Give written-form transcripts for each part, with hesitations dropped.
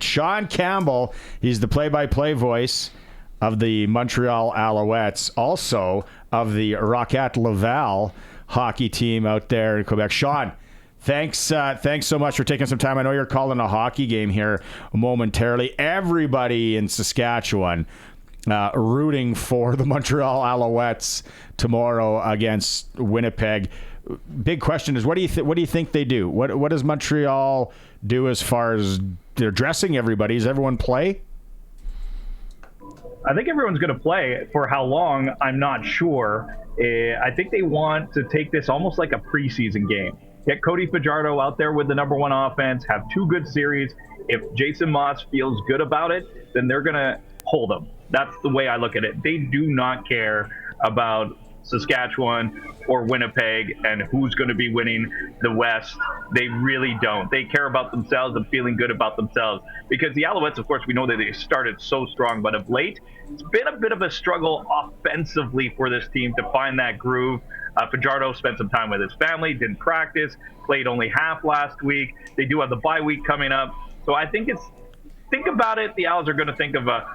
Sean Campbell. He's the play-by-play voice of the Montreal Alouettes, also of the Rocket Laval hockey team out there in Quebec. Sean, thanks so much for taking some time. I know you're calling a hockey game here momentarily. Everybody in Saskatchewan rooting for the Montreal Alouettes tomorrow against Winnipeg. Big question is, what do you think they do? What does Montreal do as far as they're dressing everybody? Does everyone play? I think everyone's going to play. For how long, I'm not sure. I think they want to take this almost like a preseason game. Get Cody Fajardo out there with the number one offense, have 2 good series. If Jason Moss feels good about it, then they're going to hold him. That's the way I look at it. They do not care about Saskatchewan or Winnipeg and who's going to be winning the West. They really don't. They care about themselves and feeling good about themselves. Because the Alouettes, of course, we know that they started so strong, but of late, it's been a bit of a struggle offensively for this team to find that groove. Fajardo spent some time with his family, didn't practice, played only half last week. They do have the bye week coming up. So I think about it, the Owls are going to think of a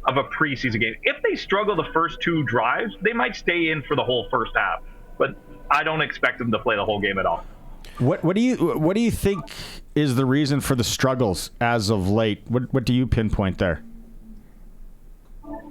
preseason game. If they struggle the first 2 drives, they might stay in for the whole first half. But I don't expect them to play the whole game at all. What do you think is the reason for the struggles as of late? What do you pinpoint there?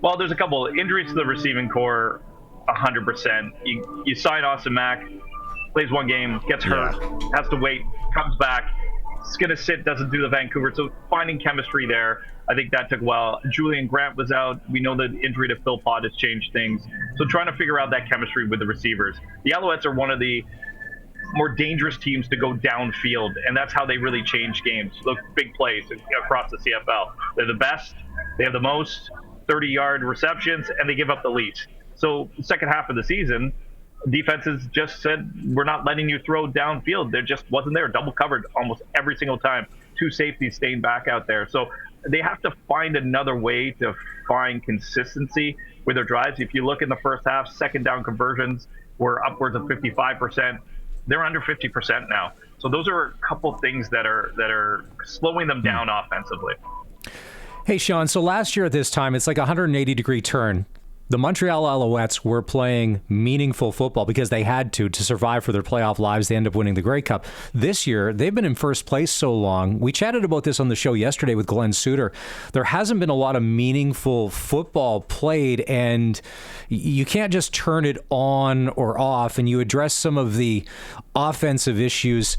Well, there's a couple injuries to the receiving core, 100%. You sign Austin Mack, plays 1 game, gets hurt, has to wait, comes back. It's going to sit, doesn't do the Vancouver. So finding chemistry there, I think that took a while. Julian Grant was out. We know the injury to Phil Pott has changed things. So trying to figure out that chemistry with the receivers. The Alouettes are one of the more dangerous teams to go downfield, and that's how they really change games. Look, big plays across the CFL. They're the best. They have the most 30-yard receptions, and they give up the least. So the second half of the season, defenses just said, we're not letting you throw downfield. There just wasn't there. Double covered almost every single time. 2 safeties staying back out there. So they have to find another way to find consistency with their drives. If you look in the first half, second down conversions were upwards of 55%. They're under 50% now. So those are a couple things that are slowing them down offensively. Hey, Sean, so last year at this time, it's like a 180-degree turn. The Montreal Alouettes were playing meaningful football because they had to survive for their playoff lives. They end up winning the Grey Cup. This year, they've been in first place so long. We chatted about this on the show yesterday with Glenn Suter. There hasn't been a lot of meaningful football played, and you can't just turn it on or off, and you address some of the offensive issues.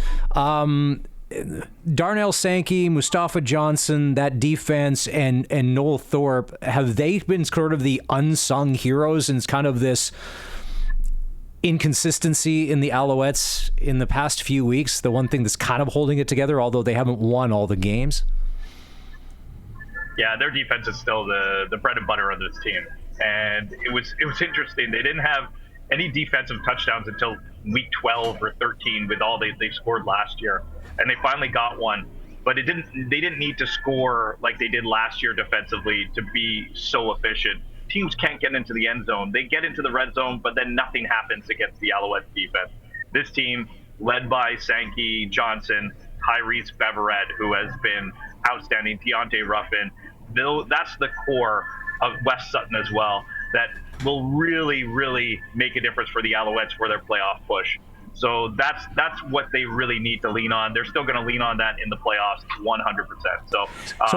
Darnell Sankey, Mustafa Johnson, that defense, and Noel Thorpe, have they been sort of the unsung heroes and kind of this inconsistency in the Alouettes in the past few weeks, the one thing that's kind of holding it together, although they haven't won all the games? Yeah, their defense is still the bread and butter of this team. And it was interesting. They didn't have any defensive touchdowns until week 12 or 13 with all they scored last year. And they finally got one, but they didn't need to score like they did last year defensively to be so efficient. Teams can't get into the end zone. They get into the red zone, but then nothing happens against the Alouettes defense. This team, led by Sankey, Johnson, Tyrese Beverett, who has been outstanding, Deontay Ruffin, that's the core of Wes Sutton as well, that will really, really make a difference for the Alouettes for their playoff push. So that's what they really need to lean on. They're still going to lean on that in the playoffs 100%. So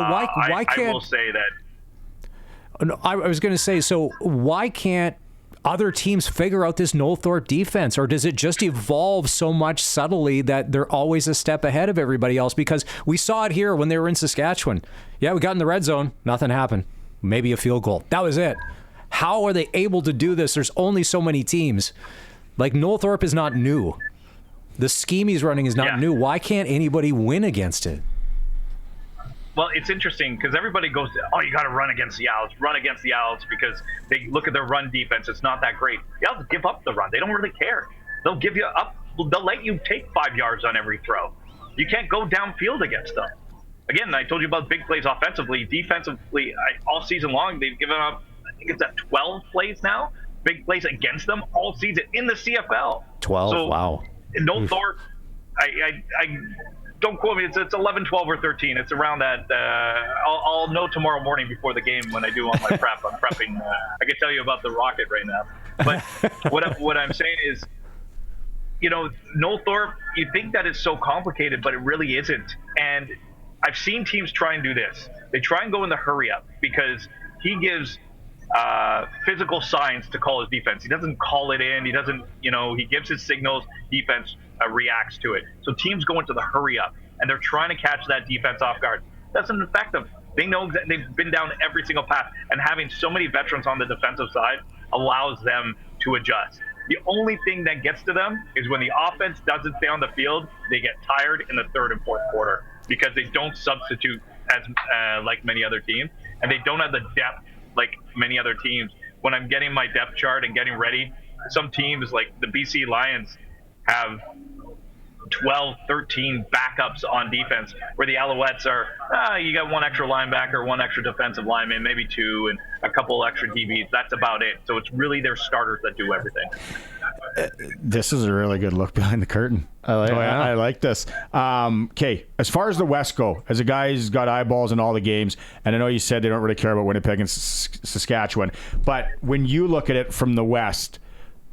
why can't, I will say that. I was going to say, so why can't other teams figure out this Noel Thorpe defense? Or does it just evolve so much subtly that they're always a step ahead of everybody else? Because we saw it here when they were in Saskatchewan. Yeah, we got in the red zone. Nothing happened. Maybe a field goal. That was it. How are they able to do this? There's only so many teams. Like, Noel Thorpe is not new. The scheme he's running is not new. Why can't anybody win against it? Well, it's interesting because everybody goes, you got to run against the Owls because they look at their run defense. It's not that great. The Owls give up the run. They don't really care. They'll give you up. They'll let you take 5 yards on every throw. You can't go downfield against them. Again, I told you about big plays offensively. Defensively, all season long, they've given up, I think it's at 12 plays now. Big plays against them all season in the CFL. 12, so, wow. Noel Thorpe, don't quote me. It's 11, 12, or 13. It's around that. I'll know tomorrow morning before the game when I do all my prep. I'm prepping. I can tell you about the Rocket right now. But what I'm saying is, Noel Thorpe, you think that it's so complicated, but it really isn't. And I've seen teams try and do this. They try and go in the hurry up because he gives physical signs to call his defense. He doesn't call it in. He doesn't, he gives his signals. Defense reacts to it. So teams go into the hurry up, and they're trying to catch that defense off guard. Doesn't affect them. They know that they've been down every single pass, and having so many veterans on the defensive side allows them to adjust. The only thing that gets to them is when the offense doesn't stay on the field, they get tired in the third and fourth quarter because they don't substitute as like many other teams, and they don't have the depth like many other teams. When I'm getting my depth chart and getting ready, some teams like the BC Lions have 12, 13 backups on defense, where the Alouettes are, you got one extra linebacker, one extra defensive lineman, maybe two, and a couple extra DBs. That's about it. So it's really their starters that do everything. This is a really good look behind the curtain. I like this. Okay, as far as the West go, as a guy who's got eyeballs in all the games, and I know you said they don't really care about Winnipeg and Saskatchewan, but when you look at it from the West,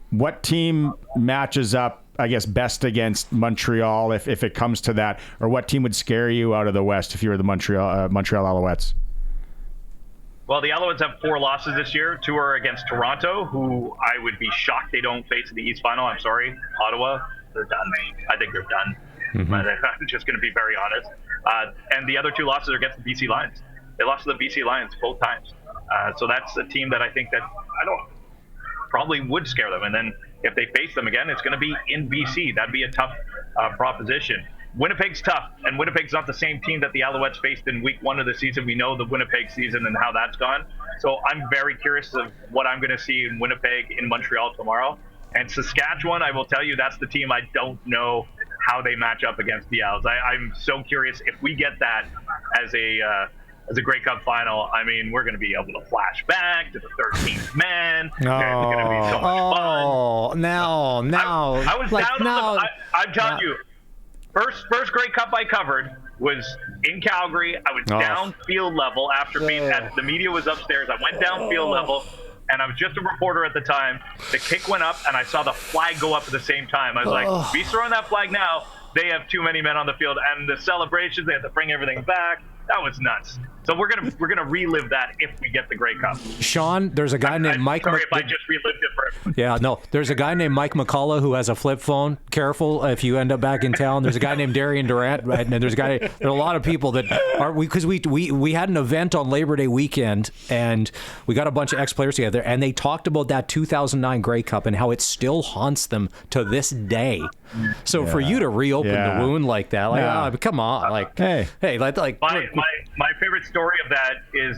what team matches up, I guess, best against Montreal if it comes to that? Or what team would scare you out of the West if you were the Montreal Alouettes? Well, the Alouettes have 4 losses this year. 2 are against Toronto, who I would be shocked they don't face in the East Final. I'm sorry. Ottawa, they're done. I think they're done. Mm-hmm. But I'm just going to be very honest. And the other 2 losses are against the BC Lions. They lost to the BC Lions both times. So that's a team that I think that probably would scare them. And then if they face them again, it's going to be in BC. That'd be a tough proposition. Winnipeg's tough, and Winnipeg's not the same team that the Alouettes faced in week 1 of the season. We know the Winnipeg season and how that's gone. So I'm very curious of what I'm going to see in Winnipeg in Montreal tomorrow. And Saskatchewan, I will tell you, that's the team I don't know how they match up against the Owls. I'm so curious if we get that as a Grey Cup final. I mean, we're going to be able to flash back to the 13th man. It's going to be so much fun. No. I was like, down on I'm telling you, first Grey Cup I covered was in Calgary. I was down field level after the media was upstairs. I went down field level, and I was just a reporter at the time. The kick went up, and I saw the flag go up at the same time. I was like, if he's throwing that flag now, they have too many men on the field, and the celebrations, they have to bring everything back. That was nuts. So we're gonna relive that if we get the Grey Cup. Sean, there's a guy named Mike. Sorry if I just relived it for everyone. Yeah, no. There's a guy named Mike McCullough who has a flip phone. Careful if you end up back in town. There's a guy named Darian Durant, and there's a lot of people that are because we had an event on Labor Day weekend, and we got a bunch of ex-players together, and they talked about that 2009 Grey Cup and how it still haunts them to this day. So for you to reopen the wound like that, come on, hey, my favorite story of that is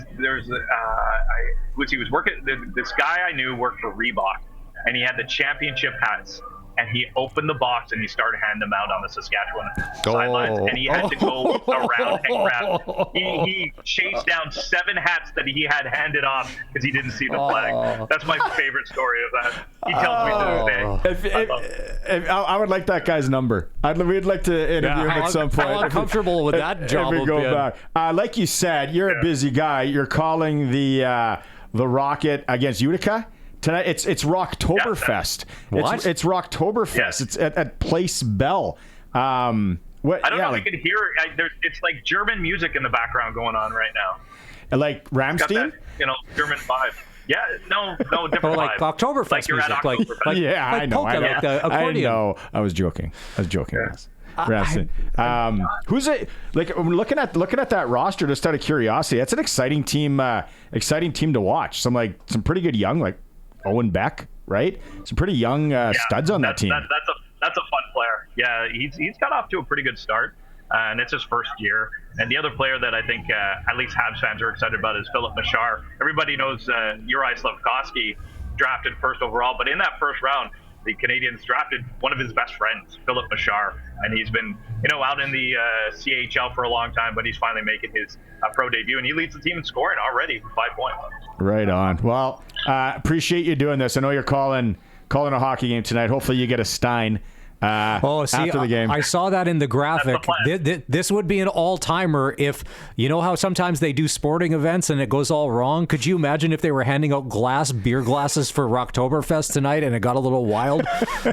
he was working. This guy I knew worked for Reebok, and he had the championship hats. And he opened the box and he started handing them out on the Saskatchewan sidelines. And he had to go around and grab. He chased down 7 hats that he had handed off because he didn't see the flag. That's my favorite story of that. He tells me to this day. I would like that guy's number. We'd like to interview him at some point. How uncomfortable with that job if we go back. Like you said, you're a busy guy. You're calling the Rocket against Utica tonight. It's Rocktoberfest. What? It's Rocktoberfest. Yes. It's at Place Bell. What? I don't know if you can hear it. It's like German music in the background going on right now. Like Rammstein? Got that, German vibe. Yeah, no, different like vibe. Oktoberfest like you're at music. Oktoberfest. I know. Polka, like the accordion. I know. I was joking. Yes. Rammstein. Who's it? Like looking at that roster, just out of curiosity, that's an exciting team. Exciting team to watch. Some pretty good young, like Owen Beck, right? Some pretty young studs on that team. That's a fun player. Yeah, he's got off to a pretty good start, and it's his first year. And the other player that I think at least Habs fans are excited about is Philip Machar. Everybody knows Juraj Slafkovsky drafted first overall, but in that first round, the Canadians drafted one of his best friends, Philip Machar, and he's been out in the CHL for a long time, but he's finally making his pro debut, and he leads the team in scoring already with 5 points. Right on. Well, appreciate you doing this. I know you're calling a hockey game tonight. Hopefully you get a Stein after the game. I saw that in the graphic. That's the This would be an all-timer if, you know how sometimes they do sporting events and it goes all wrong? Could you imagine if they were handing out beer glasses for Rocktoberfest tonight and it got a little wild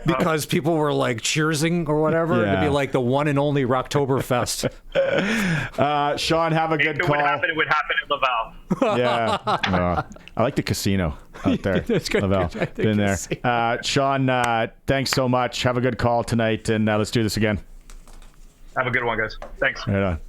because people were like cheersing or whatever? Yeah. It'd be like the one and only Rocktoberfest. Sean, have a good If it call. it would happen in Laval. Yeah. I like the casino out there. That's good. Laval. I think Been there. it's- Sean, thanks so much. Have a good call tonight, and let's do this again. Have a good one, guys. Thanks. Right on.